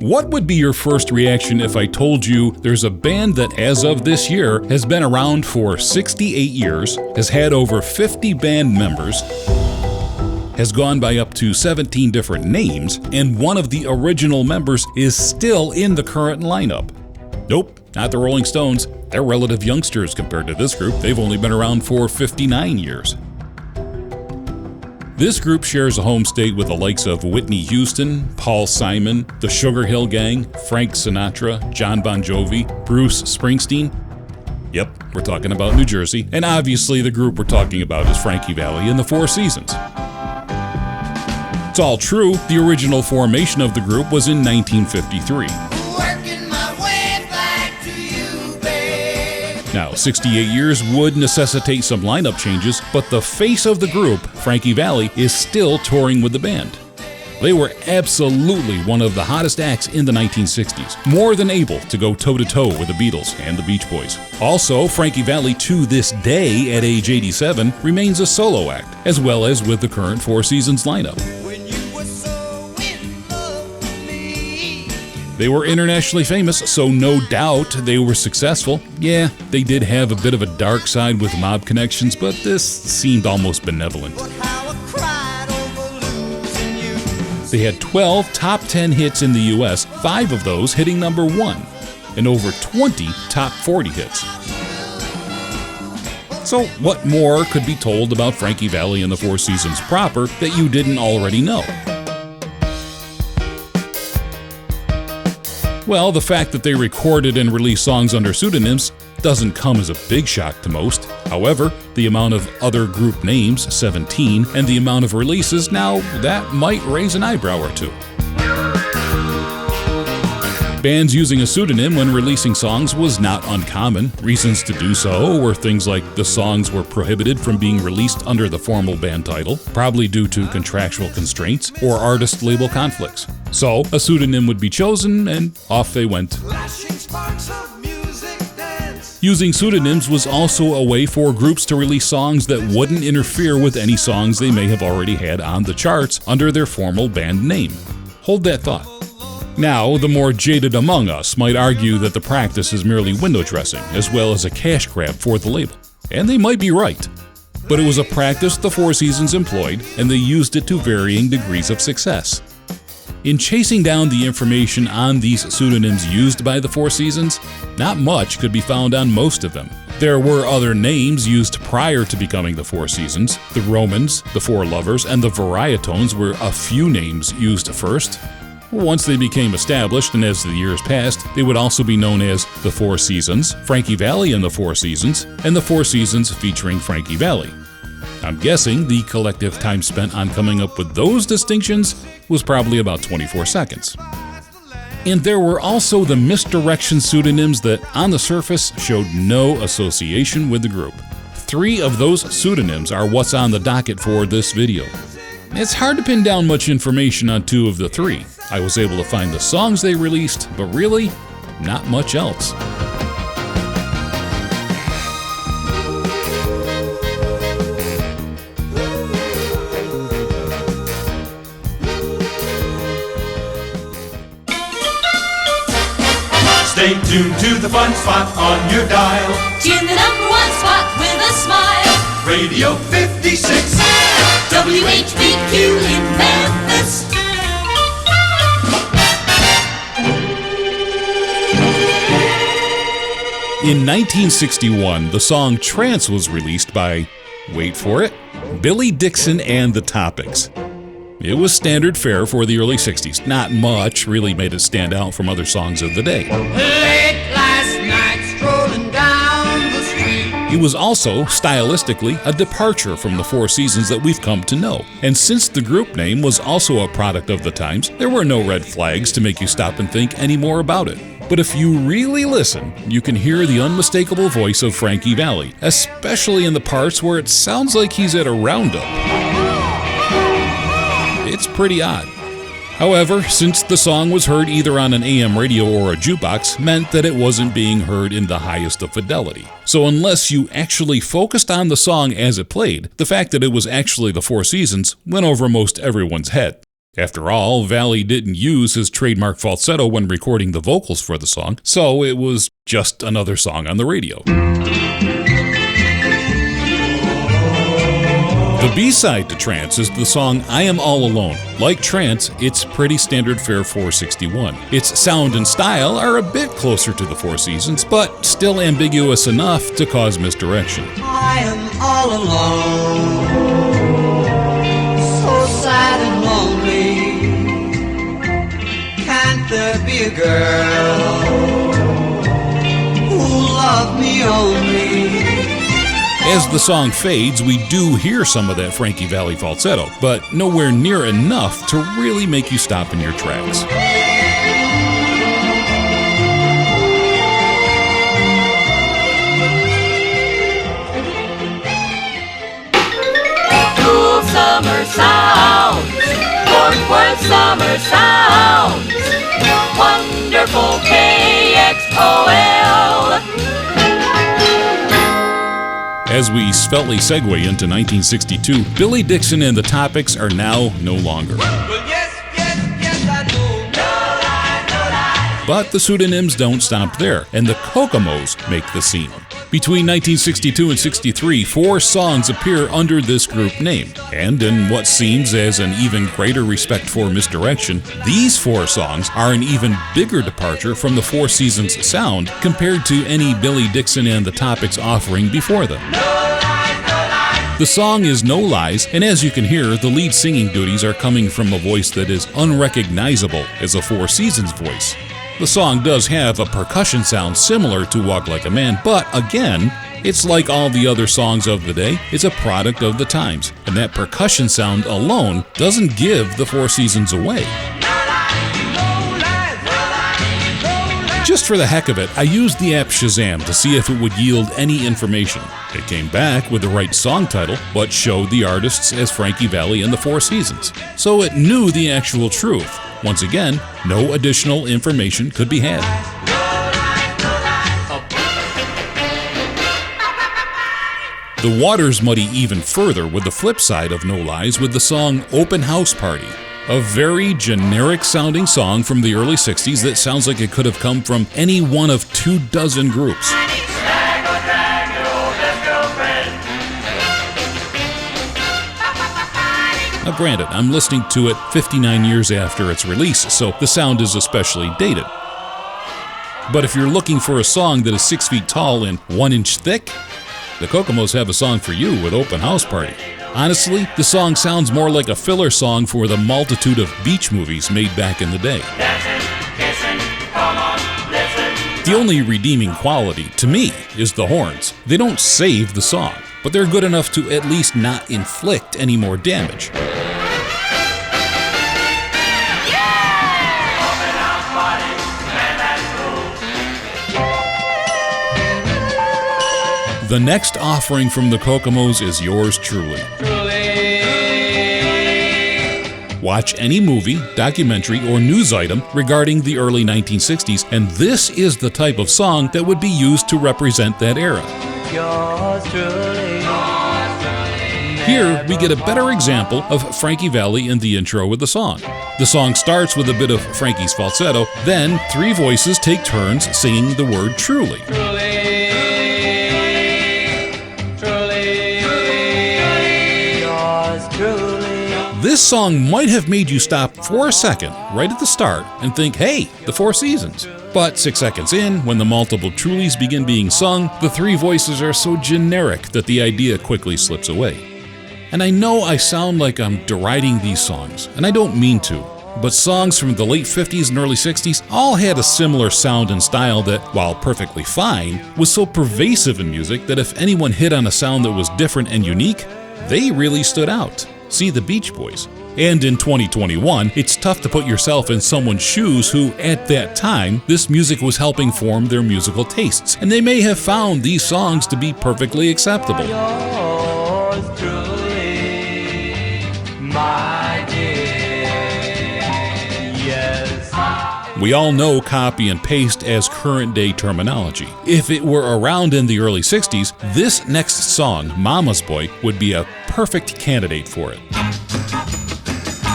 What would be your first reaction if I told you there's a band that, as of this year, has been around for 68 years, has had over 50 band members, has gone by up to 17 different names, and one of the original members is still in the current lineup? Nope, not the Rolling Stones. They're relative youngsters compared to this group. They've only been around for 59 years. This group shares a home state with the likes of Whitney Houston, Paul Simon, the Sugar Hill Gang, Frank Sinatra, John Bon Jovi, Bruce Springsteen. Yep, we're talking about New Jersey, and obviously the group we're talking about is Frankie Valli and the Four Seasons. It's all true, the original formation of the group was in 1953. Now, 68 years would necessitate some lineup changes, but the face of the group, Frankie Valli, is still touring with the band. They were absolutely one of the hottest acts in the 1960s, more than able to go toe-to-toe with the Beatles and the Beach Boys. Also, Frankie Valli, to this day, at age 87, remains a solo act, as well as with the current Four Seasons lineup. They were internationally famous, so no doubt they were successful. Yeah, they did have a bit of a dark side with mob connections, but this seemed almost benevolent. They had 12 top 10 hits in the US, 5 of those hitting number 1, and over 20 top 40 hits. So what more could be told about Frankie Valli and the Four Seasons proper that you didn't already know? Well, the fact that they recorded and released songs under pseudonyms doesn't come as a big shock to most. However, the amount of other group names, 17, and the amount of releases, now that might raise an eyebrow or two. Bands using a pseudonym when releasing songs was not uncommon. Reasons to do so were things like the songs were prohibited from being released under the formal band title, probably due to contractual constraints or artist label conflicts. So, a pseudonym would be chosen, and off they went. Using pseudonyms was also a way for groups to release songs that wouldn't interfere with any songs they may have already had on the charts under their formal band name. Hold that thought. Now, the more jaded among us might argue that the practice is merely window dressing, as well as a cash grab for the label. And they might be right. But it was a practice the Four Seasons employed, and they used it to varying degrees of success. In chasing down the information on these pseudonyms used by the Four Seasons, not much could be found on most of them. There were other names used prior to becoming the Four Seasons. The Romans, the Four Lovers, and the Varietones were a few names used first. Once they became established, and as the years passed, they would also be known as the Four Seasons, Frankie Valli and the Four Seasons, and the Four Seasons featuring Frankie Valli. I'm guessing the collective time spent on coming up with those distinctions was probably about 24 seconds. And there were also the misdirection pseudonyms that, on the surface, showed no association with the group. 3 of those pseudonyms are what's on the docket for this video. It's hard to pin down much information on 2 of the 3. I was able to find the songs they released, but really, not much else. Stay tuned to the fun spot on your dial. Tune the number 1 spot with a smile. Radio 56. WHBQ in Memphis. In 1961, the song Trance was released by, wait for it, Billy Dixon and the Topics. It was standard fare for the early 60s. Not much really made it stand out from other songs of the day. Late last night, strolling down the street. It was also, stylistically, a departure from the Four Seasons that we've come to know. And since the group name was also a product of the times, there were no red flags to make you stop and think any more about it. But if you really listen, you can hear the unmistakable voice of Frankie Valli, especially in the parts where it sounds like he's at a roundup. It's pretty odd. However, since the song was heard either on an AM radio or a jukebox, meant that it wasn't being heard in the highest of fidelity. So unless you actually focused on the song as it played, the fact that it was actually the Four Seasons went over most everyone's head. After all, Valli didn't use his trademark falsetto when recording the vocals for the song, so it was just another song on the radio. The B-side to Trance is the song I Am All Alone. Like Trance, it's pretty standard fare 461. Its sound and style are a bit closer to the Four Seasons, but still ambiguous enough to cause misdirection. I am all alone, so sad and lonely. Can't there be a girl who loved me only? As the song fades, we do hear some of that Frankie Valli falsetto, but nowhere near enough to really make you stop in your tracks. Cool summer sounds, Fort Worth summer sounds, wonderful KXOL. As we svelte segue into 1962, Billy Dixon and the Topics are now no longer. Well, yes, I know. No lie. But the pseudonyms don't stop there, and the Kokomo's make the scene. Between 1962 and 63, 4 songs appear under this group name, and in what seems as an even greater respect for misdirection, these 4 songs are an even bigger departure from the Four Seasons sound compared to any Billy Dixon and the Topics offering before them. The song is No Lies, and as you can hear, the lead singing duties are coming from a voice that is unrecognizable as a Four Seasons voice. The song does have a percussion sound similar to Walk Like a Man, but again, it's like all the other songs of the day, it's a product of the times, and that percussion sound alone doesn't give the Four Seasons away. Just for the heck of it, I used the app Shazam to see if it would yield any information. It came back with the right song title, but showed the artists as Frankie Valli and the Four Seasons. So it knew the actual truth. Once again, no additional information could be had. The waters muddy even further with the flip side of No Lies with the song Open House Party. A very generic sounding song from the early 60s that sounds like it could have come from any one of 24 groups. Now granted, I'm listening to it 59 years after its release, so the sound is especially dated. But if you're looking for a song that is 6 feet tall and 1 inch thick, the Kokomos have a song for you with Open House Party. Honestly, the song sounds more like a filler song for the multitude of beach movies made back in the day. The only redeeming quality, to me, is the horns. They don't save the song, but they're good enough to at least not inflict any more damage. The next offering from the Kokomos is yours truly. Watch any movie, documentary, or news item regarding the early 1960s, and this is the type of song that would be used to represent that era. Here, we get a better example of Frankie Valli in the intro with the song. The song starts with a bit of Frankie's falsetto, then 3 voices take turns singing the word truly. This song might have made you stop for a second right at the start and think, hey, the Four Seasons. But 6 seconds in, when the multiple Trulies begin being sung, the 3 voices are so generic that the idea quickly slips away. And I know I sound like I'm deriding these songs, and I don't mean to, but songs from the late 50s and early 60s all had a similar sound and style that, while perfectly fine, was so pervasive in music that if anyone hit on a sound that was different and unique, they really stood out. See the Beach Boys. And in 2021, it's tough to put yourself in someone's shoes who, at that time, this music was helping form their musical tastes, and they may have found these songs to be perfectly acceptable. Yours truly, my dear. Yes. We all know copy and paste as current day terminology. If it were around in the early 60s, this next song, Mama's Boy, would be a perfect candidate for it.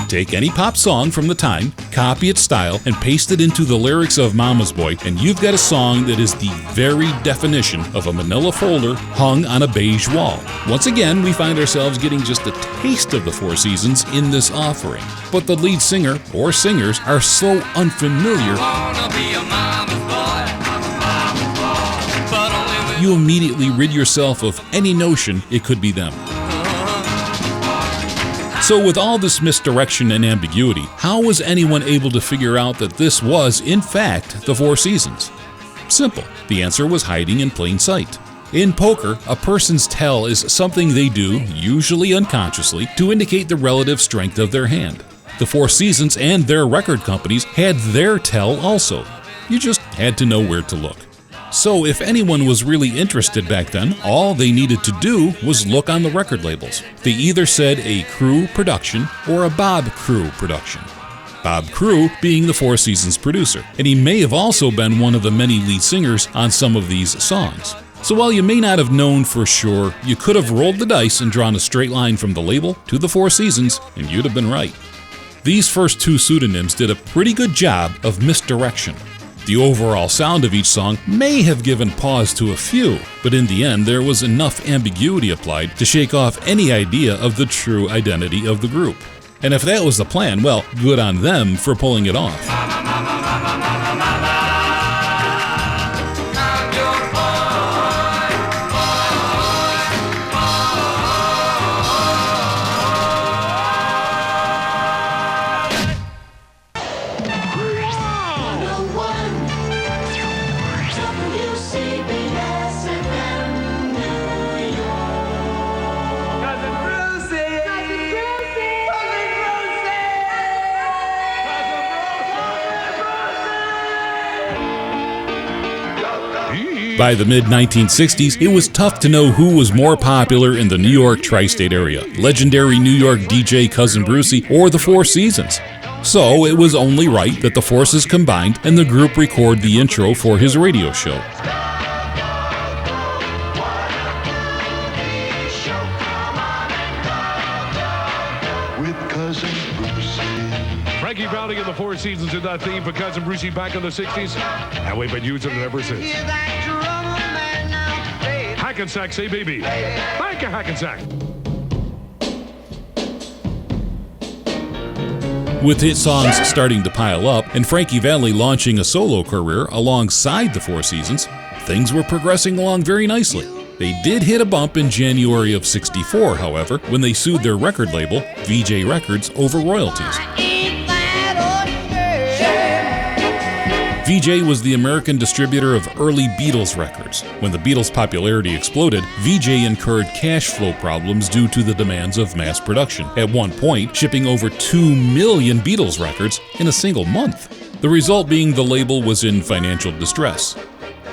Take any pop song from the time, copy its style, and paste it into the lyrics of Mama's Boy, and you've got a song that is the very definition of a manila folder hung on a beige wall. Once again, we find ourselves getting just a taste of the Four Seasons in this offering. But the lead singer or singers are so unfamiliar, you immediately rid yourself of any notion it could be them. So with all this misdirection and ambiguity, how was anyone able to figure out that this was, in fact, the Four Seasons? Simple. The answer was hiding in plain sight. In poker, a person's tell is something they do, usually unconsciously, to indicate the relative strength of their hand. The Four Seasons and their record companies had their tell also. You just had to know where to look. So if anyone was really interested back then, all they needed to do was look on the record labels. They either said a Crew production or a Bob Crew production. Bob Crew being the Four Seasons producer, and he may have also been one of the many lead singers on some of these songs. So while you may not have known for sure, you could have rolled the dice and drawn a straight line from the label to the Four Seasons, and you'd have been right. These first two pseudonyms did a pretty good job of misdirection. The overall sound of each song may have given pause to a few, but in the end there was enough ambiguity applied to shake off any idea of the true identity of the group. And if that was the plan, well, good on them for pulling it off. By the mid-1960s, it was tough to know who was more popular in the New York tri-state area, legendary New York DJ Cousin Brucey or the Four Seasons. So it was only right that the forces combined and the group record the intro for his radio show. Frankie Valli and the Four Seasons did that theme for Cousin Brucey back in the 60s, and we've been using it ever since. Hackensack, say baby. Thank you, Hackensack. With hit songs starting to pile up and Frankie Valli launching a solo career alongside the Four Seasons, things were progressing along very nicely. They did hit a bump in January of '64, however, when they sued their record label, VJ Records, over royalties. VJ was the American distributor of early Beatles records. When the Beatles' popularity exploded, VJ incurred cash flow problems due to the demands of mass production, at one point shipping over 2 million Beatles records in a single month. The result being the label was in financial distress.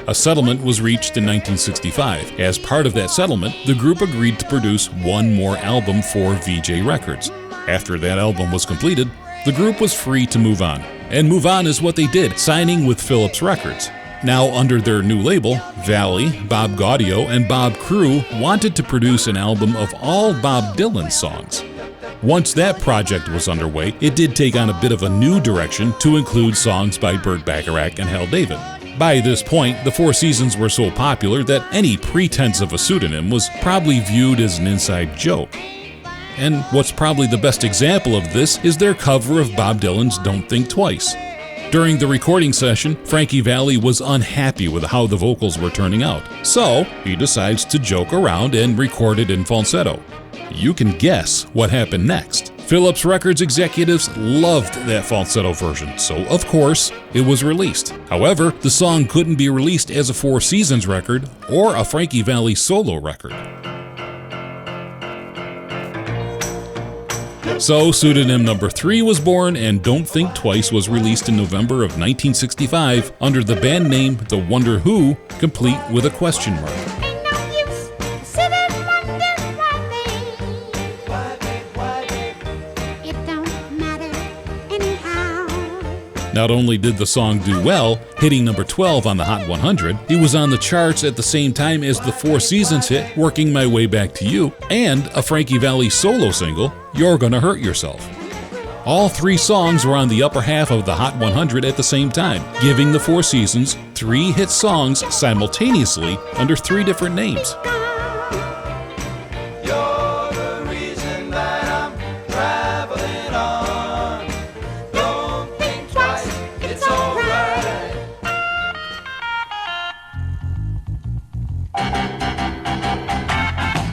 A settlement was reached in 1965. As part of that settlement, the group agreed to produce one more album for VJ Records. After that album was completed, the group was free to move on. And move on is what they did, signing with Philips Records. Now under their new label, Valli, Bob Gaudio, and Bob Crew wanted to produce an album of all Bob Dylan songs. Once that project was underway, it did take on a bit of a new direction to include songs by Burt Bacharach and Hal David. By this point, the Four Seasons were so popular that any pretense of a pseudonym was probably viewed as an inside joke. And what's probably the best example of this is their cover of Bob Dylan's Don't Think Twice. During the recording session, Frankie Valli was unhappy with how the vocals were turning out, so he decides to joke around and record it in falsetto. You can guess what happened next. Philips Records executives loved that falsetto version, so of course, it was released. However, the song couldn't be released as a Four Seasons record or a Frankie Valli solo record. So pseudonym number 3 was born, and Don't Think Twice was released in November of 1965 under the band name The Wonder Who, complete with a question mark. Not only did the song do well, hitting number 12 on the Hot 100, it was on the charts at the same time as the Four Seasons hit Working My Way Back to You, and a Frankie Valli solo single, You're Gonna Hurt Yourself. All three songs were on the upper half of the Hot 100 at the same time, giving the Four Seasons 3 hit songs simultaneously under 3 different names.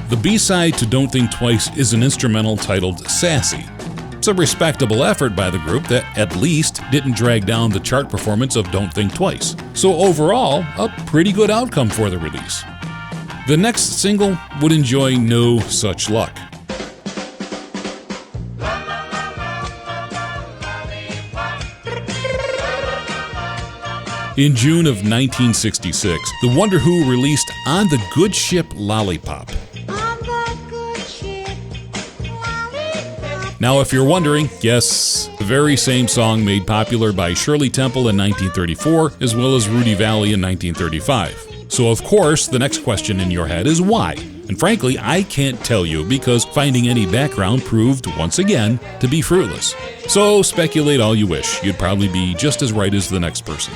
The B-side to Don't Think Twice is an instrumental titled Sassy. It's a respectable effort by the group that at least didn't drag down the chart performance of Don't Think Twice. So overall, a pretty good outcome for the release. The next single would enjoy no such luck. In June of 1966, The Wonder Who released On the Good Ship Lollipop. Now, if you're wondering, yes, the very same song made popular by Shirley Temple in 1934, as well as Rudy Valli in 1935. So, of course, the next question in your head is why? And frankly, I can't tell you because finding any background proved, once again, to be fruitless. So, speculate all you wish. You'd probably be just as right as the next person.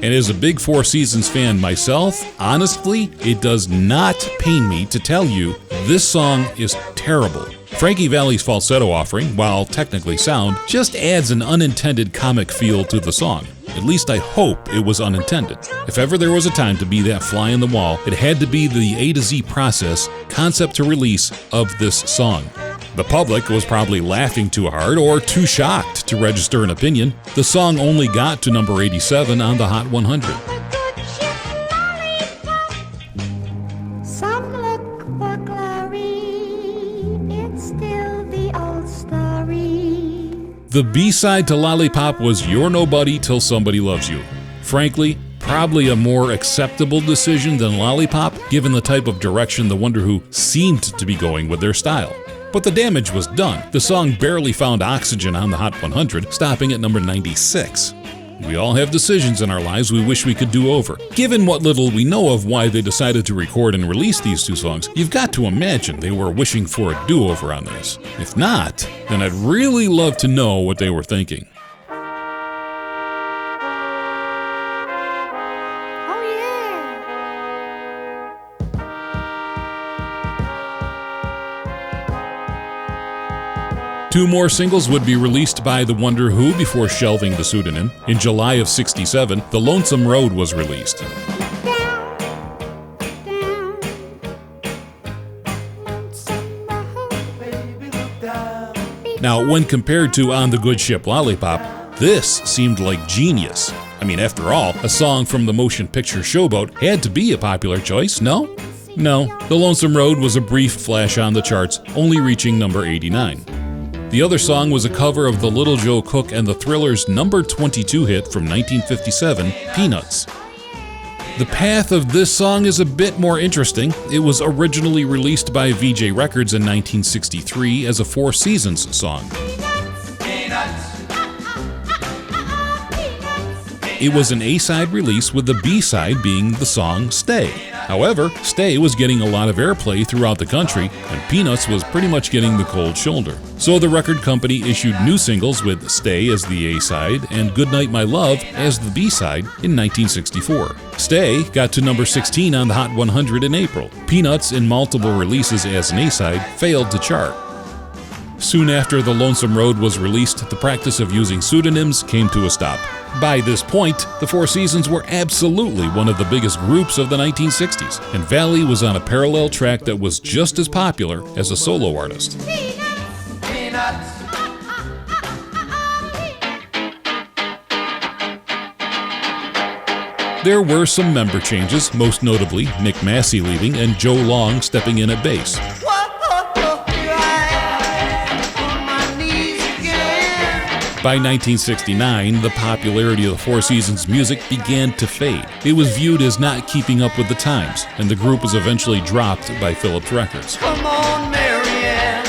And as a big Four Seasons fan myself, honestly, it does not pain me to tell you this song is terrible. Frankie Valli's falsetto offering, while technically sound, just adds an unintended comic feel to the song. At least I hope it was unintended. If ever there was a time to be that fly in the wall, it had to be the A to Z process, concept to release of this song. The public was probably laughing too hard or too shocked to register an opinion. The song only got to number 87 on the Hot 100. Some look for glory, it's still the old story. The B-side to Lollipop was You're Nobody Till Somebody Loves You. Frankly, probably a more acceptable decision than Lollipop, given the type of direction the Wonder Who seemed to be going with their style. But the damage was done. The song barely found oxygen on the Hot 100, stopping at number 96. We all have decisions in our lives we wish we could do over. Given what little we know of why they decided to record and release these two songs, you've got to imagine they were wishing for a do-over on this. If not, then I'd really love to know what they were thinking. Two more singles would be released by The Wonder Who before shelving the pseudonym. In July of '67, The Lonesome Road was released. Now, when compared to On the Good Ship Lollipop, this seemed like genius. I mean, after all, a song from the motion picture Showboat had to be a popular choice, no? No, The Lonesome Road was a brief flash on the charts, only reaching number 89. The other song was a cover of the Little Joe Cook and the Thrillers' number 22 hit from 1957, Peanuts. The path of this song is a bit more interesting. It was originally released by VJ Records in 1963 as a Four Seasons song. It was an A-side release with the B-side being the song Stay. However, Stay was getting a lot of airplay throughout the country, and Peanuts was pretty much getting the cold shoulder. So the record company issued new singles with Stay as the A-side and Goodnight My Love as the B-side in 1964. Stay got to number 16 on the Hot 100 in April. Peanuts, in multiple releases as an A-side, failed to chart. Soon after The Lonesome Road was released, the practice of using pseudonyms came to a stop. By this point, the Four Seasons were absolutely one of the biggest groups of the 1960s, and Valli was on a parallel track that was just as popular as a solo artist. There were some member changes, most notably Mick Massey leaving and Joe Long stepping in at bass. By 1969, the popularity of the Four Seasons music began to fade. It was viewed as not keeping up with the times, and the group was eventually dropped by Philips Records. Come on, Marianne.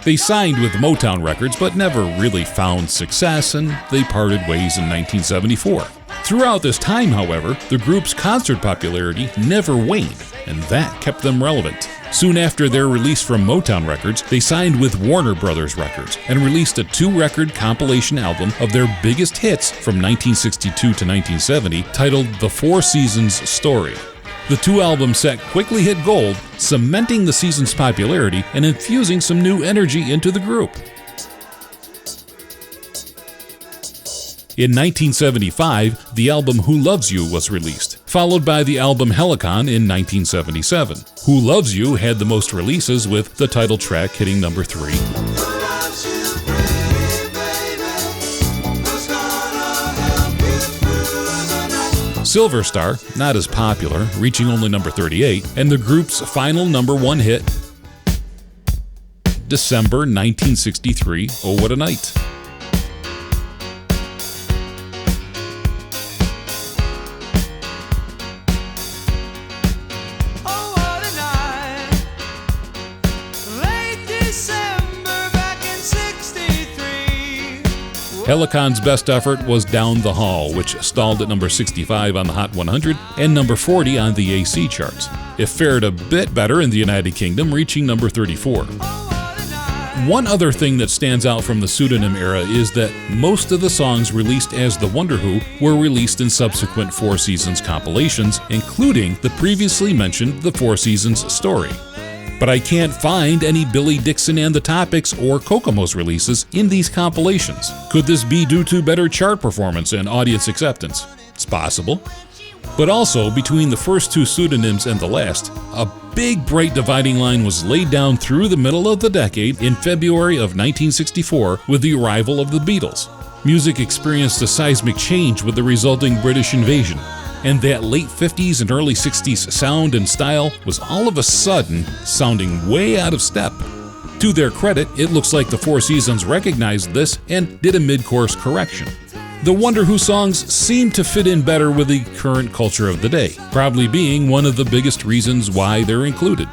They signed with Motown Records, but never really found success, and they parted ways in 1974. Throughout this time, however, the group's concert popularity never waned, and that kept them relevant. Soon after their release from Motown Records, they signed with Warner Brothers Records and released a 2-record compilation album of their biggest hits from 1962 to 1970 titled The Four Seasons Story. The 2-album set quickly hit gold, cementing the season's popularity and infusing some new energy into the group. In 1975, the album Who Loves You was released, followed by the album Helicon in 1977. Who Loves You had the most releases, with the title track hitting number 3. Silver Star, not as popular, reaching only number 38, and the group's final number 1 hit, December 1963, Oh What a Night. Helicon's best effort was Down the Hall, which stalled at number 65 on the Hot 100 and number 40 on the AC charts. It fared a bit better in the United Kingdom, reaching number 34. One other thing that stands out from the pseudonym era is that most of the songs released as The Wonder Who were released in subsequent Four Seasons compilations, including the previously mentioned The Four Seasons Story. But I can't find any Billy Dixon and the Topics or Kokomo's releases in these compilations. Could this be due to better chart performance and audience acceptance? It's possible. But also, between the first 2 pseudonyms and the last, a big bright dividing line was laid down through the middle of the decade in February of 1964 with the arrival of the Beatles. Music experienced a seismic change with the resulting British invasion, and that late 50s and early 60s sound and style was all of a sudden sounding way out of step. To their credit, it looks like the Four Seasons recognized this and did a mid-course correction. The Wonder Who songs seem to fit in better with the current culture of the day, probably being one of the biggest reasons why they're included.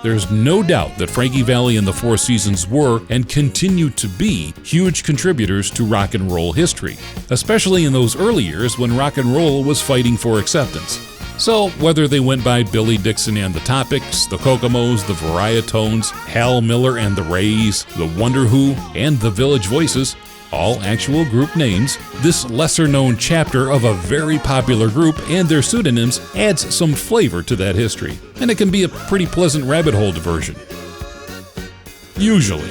There's no doubt that Frankie Valli and the Four Seasons were and continue to be huge contributors to rock and roll history, especially in those early years when rock and roll was fighting for acceptance. So, whether they went by Billy Dixon and the Topics, the Kokomos, the Varietones, Hal Miller and the Rays, the Wonder Who, and the Village Voices, all actual group names, this lesser-known chapter of a very popular group and their pseudonyms adds some flavor to that history, and it can be a pretty pleasant rabbit hole diversion. Usually.